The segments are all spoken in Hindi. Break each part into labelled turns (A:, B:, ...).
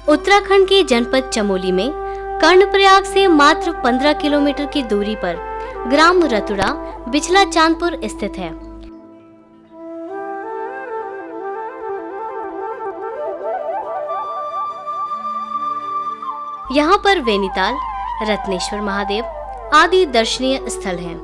A: उत्तराखंड के जनपद चमोली में कर्णप्रयाग से मात्र 15 किलोमीटर की दूरी पर ग्राम रतुड़ा बिचला चांदपुर स्थित है। यहाँ पर वैनीताल, रत्नेश्वर महादेव आदि दर्शनीय स्थल हैं।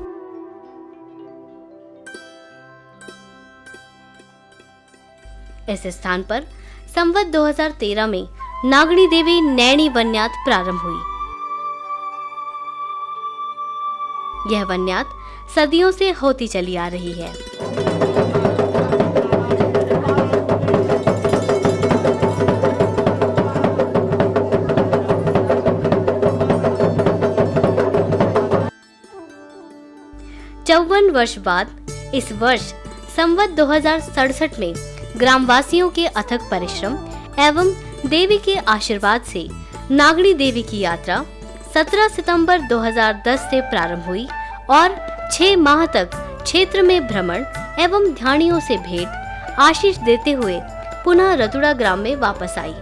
A: इस स्थान पर संवत 2013 में नागणी देवी नैनी वन्यात प्रारंभ हुई। यह वन्यात सदियों से होती चली आ रही है। चौवन वर्ष बाद इस वर्ष संवत 2067 में ग्रामवासियों के अथक परिश्रम एवं देवी के आशीर्वाद से नागणी देवी की यात्रा 17 सितंबर 2010 से प्रारंभ हुई और 6 माह तक क्षेत्र में भ्रमण एवं ध्यानियों से भेंट आशीष देते हुए पुनः रतुड़ा ग्राम में वापस आई।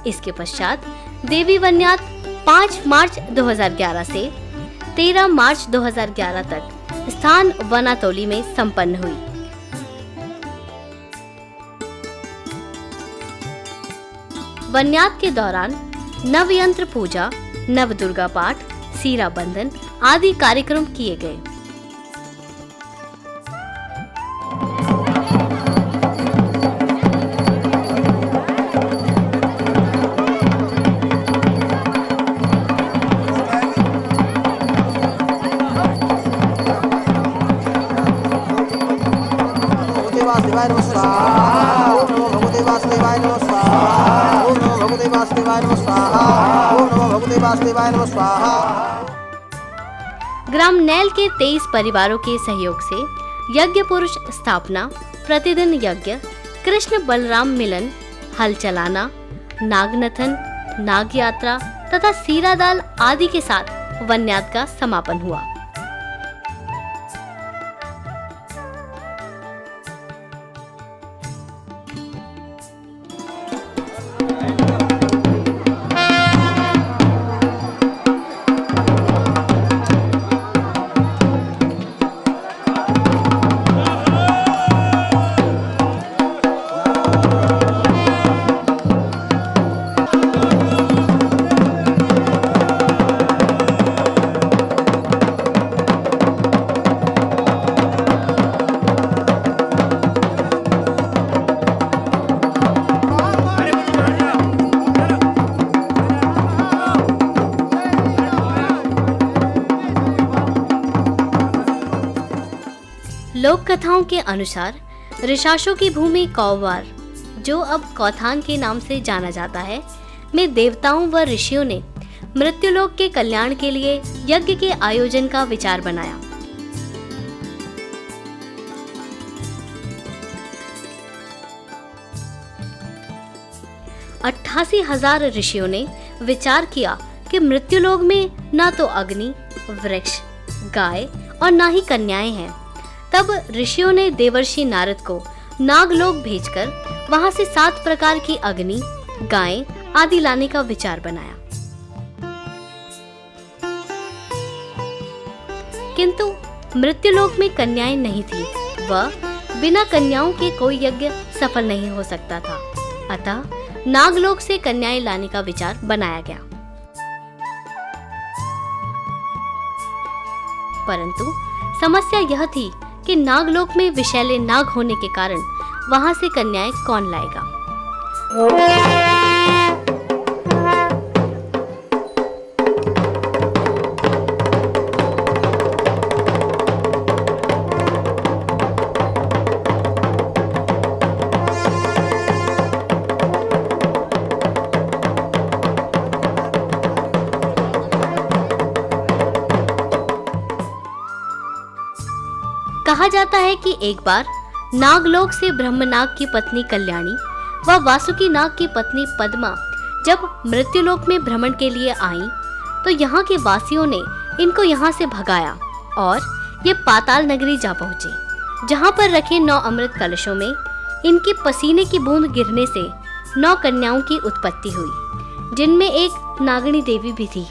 A: इसके पश्चात देवी वन्यात 5 मार्च 2011 से 13 मार्च 2011 तक स्थान वनातौली में संपन्न हुई। वन्यात के दौरान नवयंत्र पूजा, नवदुर्गा पाठ, सीरा बंधन आदि कार्यक्रम किए गए। ग्राम नैल के 23 परिवारों के सहयोग से यज्ञ पुरुष स्थापना, प्रतिदिन यज्ञ, कृष्ण बलराम मिलन, हल चलाना, नागनथन, नाग यात्रा तथा सीरादाल आदि के साथ वन्यात का समापन हुआ। लोक कथाओं के अनुसार ऋषाशों की भूमि कौवार, जो अब कौथान के नाम से जाना जाता है, में देवताओं व ऋषियों ने मृत्युलोक के कल्याण के लिए यज्ञ के आयोजन का विचार बनाया। अट्ठासी 80,000 ऋषियों ने विचार किया कि मृत्युलोक में न तो अग्नि, वृक्ष, गाय और न ही कन्याएं हैं, तब ऋषियों ने देवर्षि नारद को नागलोक भेजकर वहां से 7 प्रकार की अग्नि, गायें आदि लाने का विचार बनाया। किंतु मृत्युलोक में कन्याएं नहीं थी, वह बिना कन्याओं के कोई यज्ञ सफल नहीं हो सकता था। अतः नागलोक से कन्याएं लाने का विचार बनाया गया। परंतु समस्या यह थी कि नागलोक में विषैले नाग होने के कारण वहां से कन्याएं कौन लाएगा। कहा जाता है कि एक बार नागलोक से ब्रह्मनाग की पत्नी कल्याणी व वासुकी नाग की पत्नी पद्मा जब मृत्युलोक में भ्रमण के लिए आईं, तो यहाँ के वासियों ने इनको यहाँ से भगाया और ये पाताल नगरी जा पहुँचे, जहाँ पर रखे 9 अमृत कलशों में इनके पसीने की बूंद गिरने से 9 कन्याओं की उत्पत्ति हुई, जिनमें एक नागिनी देवी भी थी।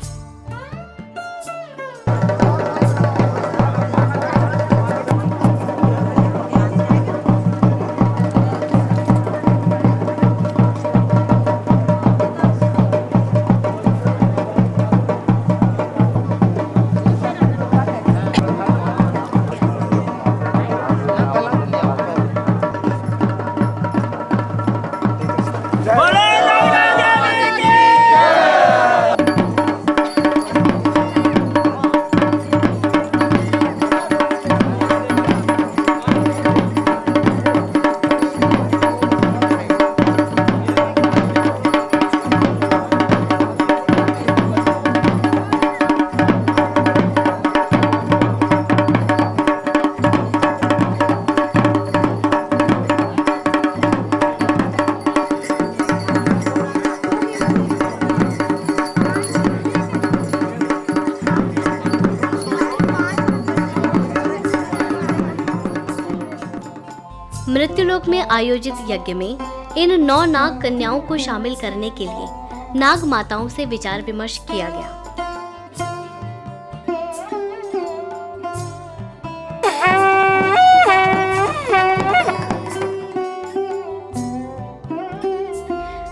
A: मृत्युलोक में आयोजित यज्ञ में इन 9 नाग कन्याओं को शामिल करने के लिए नाग माताओं से विचार विमर्श किया गया।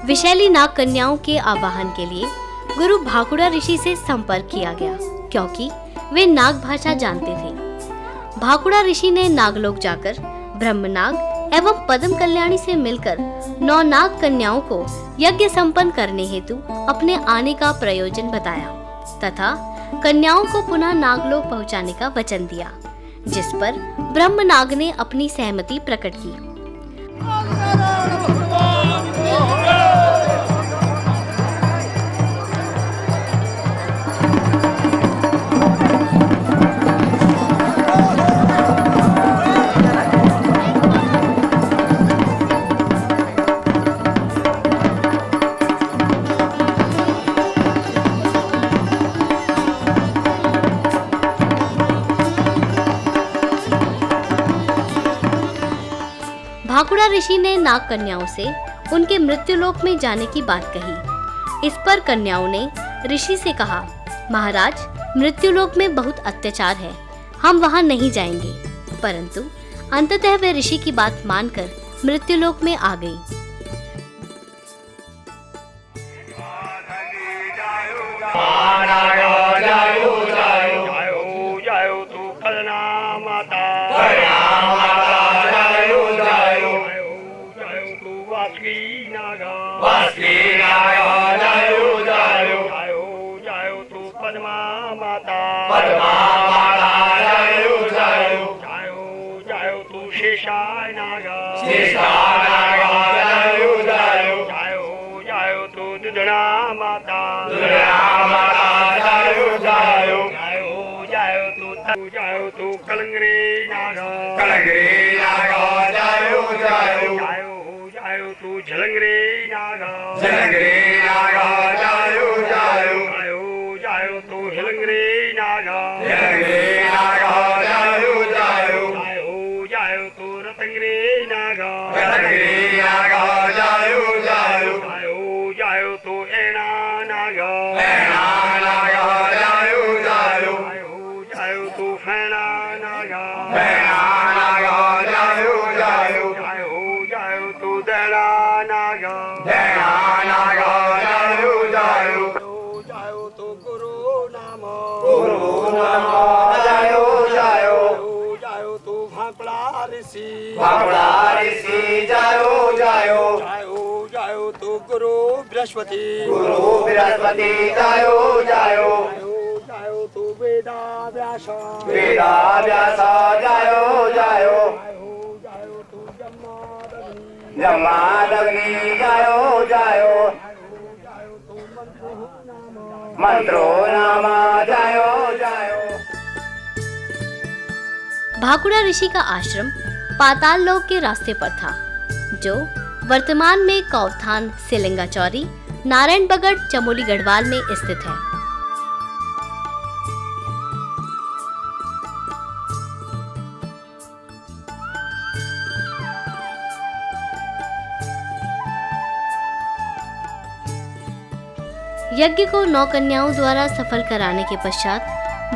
A: विशैली नाग कन्याओं के आवाहन के लिए गुरु भाकुड़ा ऋषि से संपर्क किया गया, क्योंकि वे नाग भाषा जानते थे। भाकुड़ा ऋषि ने नागलोक जाकर ब्रह्मनाग एवं पद्म कल्याणी से मिलकर 9 नाग कन्याओं को यज्ञ संपन्न करने हेतु अपने आने का प्रयोजन बताया तथा कन्याओं को पुनः नागलोक पहुंचाने का वचन दिया, जिस पर ब्रह्मनाग ने अपनी सहमति प्रकट की। भाकुड़ा ऋषि ने नाग कन्याओं से उनके मृत्युलोक में जाने की बात कही। इस पर कन्याओं ने ऋषि से कहा, महाराज, मृत्युलोक में बहुत अत्याचार है, हम वहां नहीं जाएंगे। परंतु अंततः वे ऋषि की बात मानकर मृत्युलोक में आ गई।
B: गतगिरी नागा
C: जायो जायो
B: जायो जायो तो एना नागा
C: जायो जायो
B: जायो जायो तो फैना नागा
C: जायो जायो
B: जायो जायो तो देना नागा
C: जायो जायो
B: जायो तो गुरु नाम
C: जायो जायो
B: जायो तो भापड़ा ऋषि
C: जायो जायो
B: जायो जायो तो गुरु बृहस्पति
C: बृहस्पति जायो जायो
B: जायो जायो तो वेदा व्यास
C: वेदा व्यास जायो जायो
B: जायो जायो तो जमादग्नि
C: जमादग्नि जायो जायो
B: जायो तो मंत्रो नाम
C: मंत्रो नाम जायो जायो।
A: भाकुड़ा ऋषि का आश्रम पाताल लोक के रास्ते पर था, जो वर्तमान में कौथान सिलिंगा चौरी नारायण बगड़ चमोली गढ़वाल में स्थित है। यज्ञ को 9 कन्याओं द्वारा सफल कराने के पश्चात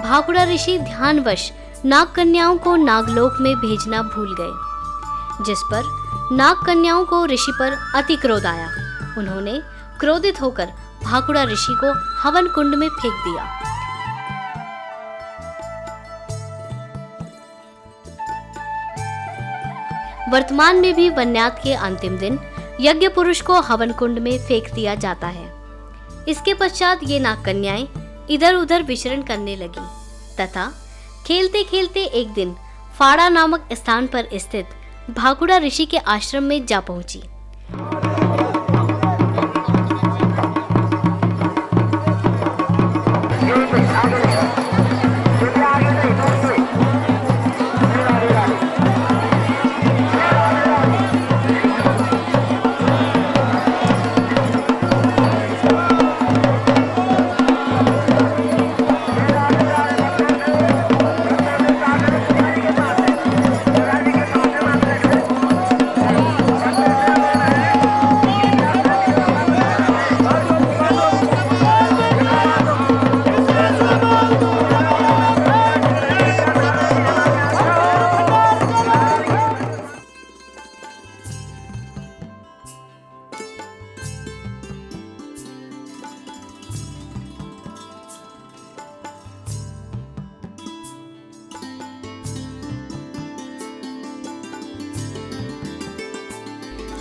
A: भाकुड़ा ऋषि ध्यानवश नाग कन्याओं को नागलोक में भेजना भूल गए, जिस पर नाग कन्याओं को ऋषि पर अति क्रोध आया। उन्होंने क्रोधित होकर भाकुड़ा ऋषि को हवन कुंड में फेंक दिया। वर्तमान में भी वन्यात के अंतिम दिन यज्ञ पुरुष को हवन कुंड में फेंक दिया जाता है। इसके पश्चात ये नाग कन्याएं इधर उधर विचरण करने लगी तथा खेलते खेलते एक दिन फाड़ा नामक स्थान पर स्थित भाकुड़ा ऋषि के आश्रम में जा पहुंची।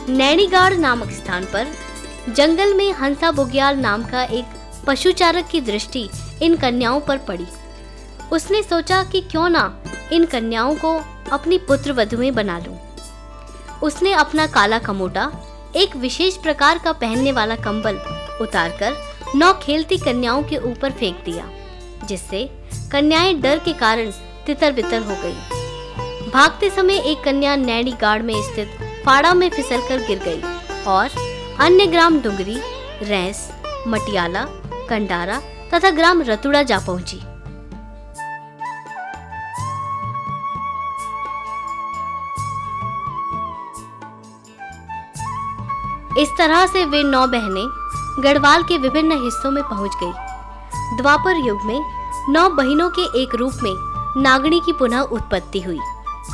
A: नैनीगाड़ नामक स्थान पर जंगल में हंसा बुग्याल नाम का एक पशुचारक की दृष्टि इन कन्याओं पर पड़ी। उसने सोचा कि क्यों ना इन कन्याओं को अपनी पुत्र वधुएं बना लूं। उसने अपना काला कमोटा, एक विशेष प्रकार का पहनने वाला कंबल उतारकर 9 खेलती कन्याओं के ऊपर फेंक दिया, जिससे कन्याएं डर के कारण तितर-बितर हो गई। भागते समय एक कन्या नैनीगाड़ में स्थित फाड़ा में फिसलकर गिर गई और अन्य ग्राम डुंगरी, रैंस, मटियाला, कंडारा तथा ग्राम रतुड़ा जा पहुंची। इस तरह से वे 9 बहनें गढ़वाल के विभिन्न हिस्सों में पहुंच गई। द्वापर युग में 9 बहनों के एक रूप में नागणी की पुनः उत्पत्ति हुई,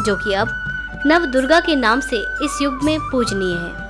A: जो कि अब नव दुर्गा के नाम से इस युग में पूजनीय है।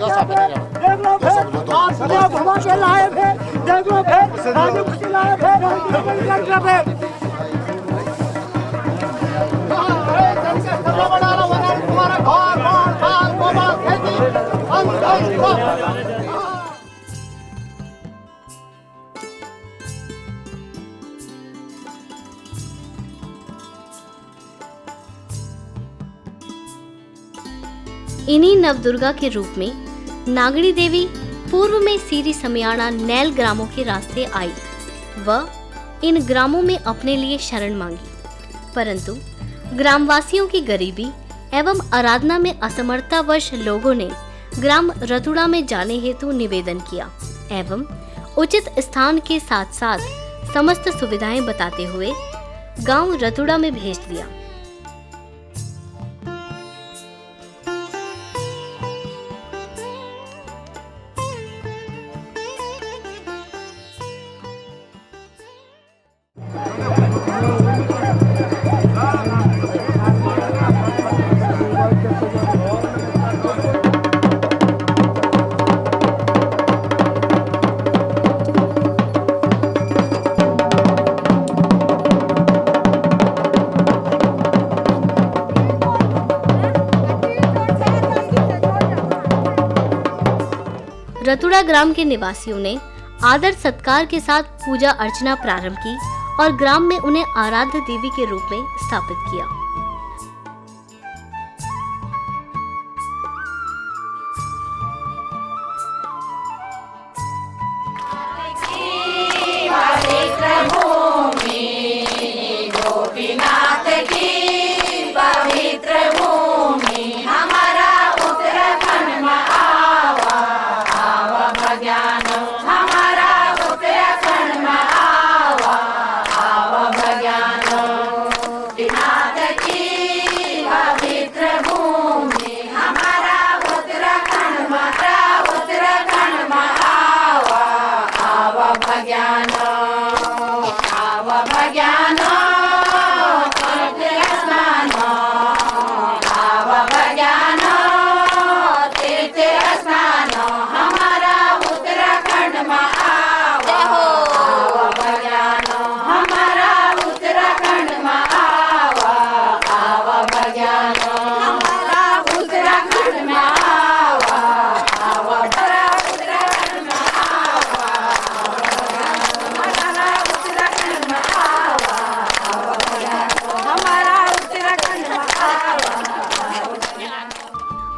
B: देख लो फिर आप सदैव भवा के लाए थे, देख लो फिर राजू खुशी लाए थे, राजू फिर
A: इन्हीं नवदुर्गा के रूप में नागड़ी देवी पूर्व में सीरी समियाणा नैल ग्रामों के रास्ते आई व इन ग्रामों में अपने लिए शरण मांगी, परंतु ग्रामवासियों की गरीबी एवं आराधना में असमर्थतावश लोगों ने ग्राम रतुड़ा में जाने हेतु निवेदन किया एवं उचित स्थान के साथ साथ समस्त सुविधाएं बताते हुए गांव रतुड़ा में भेज दिया। रतुड़ा ग्राम के निवासियों ने आदर सत्कार के साथ पूजा अर्चना प्रारंभ की और ग्राम में उन्हें आराध्य देवी के रूप में स्थापित किया।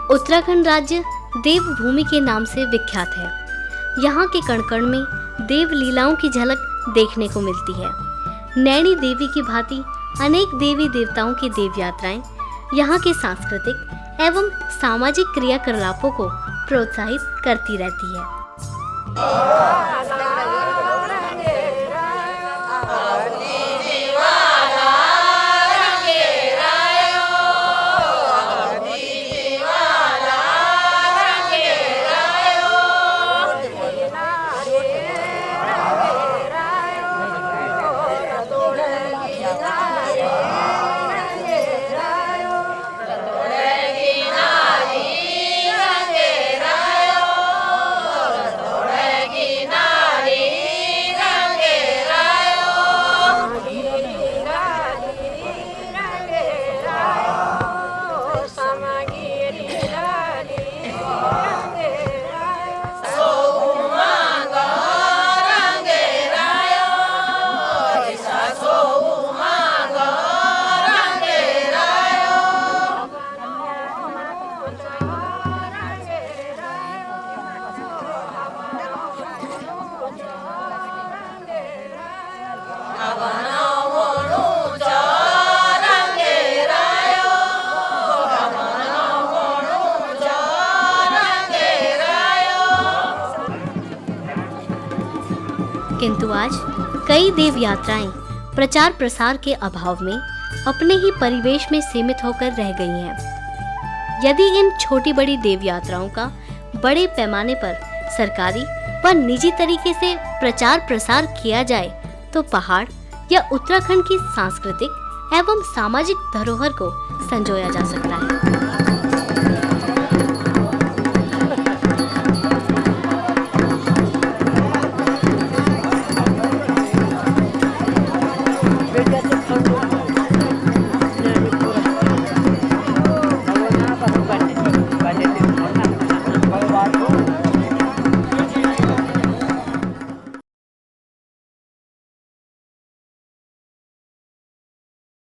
A: उत्तराखंड राज्य देवभूमि के नाम से विख्यात है। यहाँ के कण कण में देव लीलाओं की झलक देखने को मिलती है। नैनी देवी की भांति अनेक देवी देवताओं की देव यात्राएं यहाँ के सांस्कृतिक एवं सामाजिक क्रियाकलापों को प्रोत्साहित करती रहती है। किंतु आज कई देव यात्राएं प्रचार प्रसार के अभाव में अपने ही परिवेश में सीमित होकर रह गई हैं। यदि इन छोटी बड़ी देव यात्राओं का बड़े पैमाने पर सरकारी व निजी तरीके से प्रचार प्रसार किया जाए तो पहाड़ या उत्तराखंड की सांस्कृतिक एवं सामाजिक धरोहर को संजोया जा सकता है।